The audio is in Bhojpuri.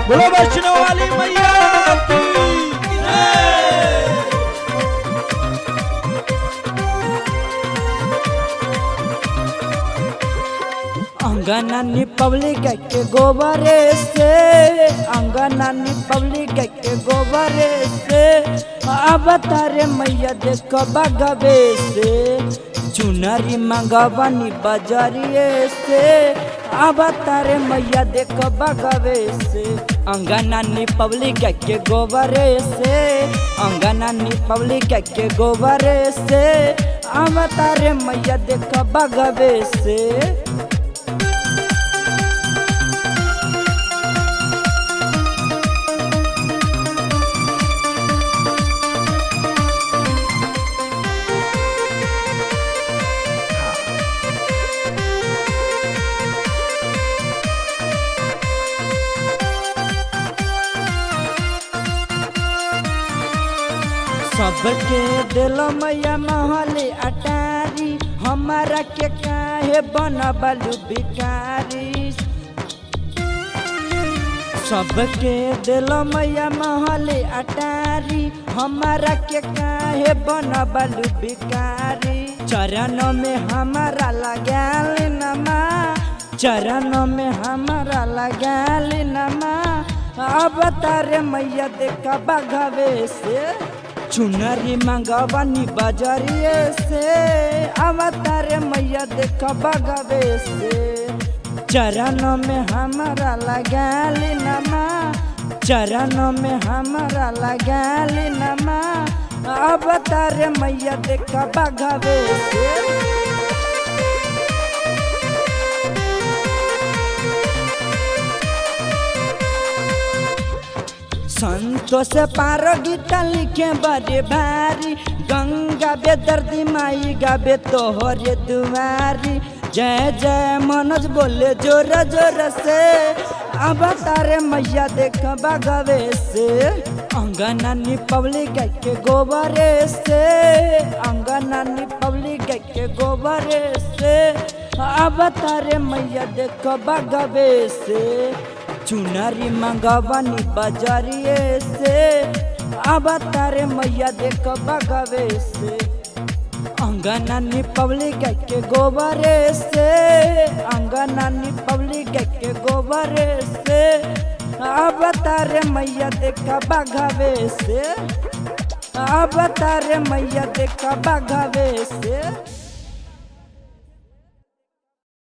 बोलो वैष्णो वाली मैया की जय। अंगनानी पब्लिक के गोबरे से, अंगनानी पब्लिक के गोबरे से, अब तारे मैया देख बगवे से, चुनरी मंगवानी बाजारिए से, अब तारे मैया देख बगवे से। अंगनानी पब्लिक के गोबरे से, अंगनानी पब्लिक के गोबरे से, अब तारे मैया देख बगवे से। सबके दिल मैया महले अटारी, हमारा के काहे बनबलू भिखारी। सबके दिल मैया महले अटारी, हमारा के काहे बनबलू भिखारी। चरणों में हमारा लगाल नमा, चरणों में हमारा लगाल नमा, अब तारे मैया देखा बगवे से, चुनरी मंगवानी बाजारिए से, अवतारे मैया देख बगवे से। चरणों में हमारा लगाल नमा, चरणों में हमारा लगाल नमा, अवतारे मैया देख बगवे से। संतोष पारो गीता लिखे बड़े भारी, गंगा बेदर्दी माई गाबे तोहरे दुआरी। जय जय मनोज बोले जोर जोर से, अब तारे मैया देख बगवे से। अंगनानी पब्लिक के गोबरे से, अंगनानी पब्लिक के गोबरे से, अब तारे मैया देख बगवे से। चुनरी मंगवानी बाजारिए से, अब तारे मैया देख बगवे से। अंगनानी पब्लिक के गोबरे से, अंगनानी पब्लिक के गोबरे से, अब तारे मैया देख बगवे से, अब तारे मैया देख बगवे से।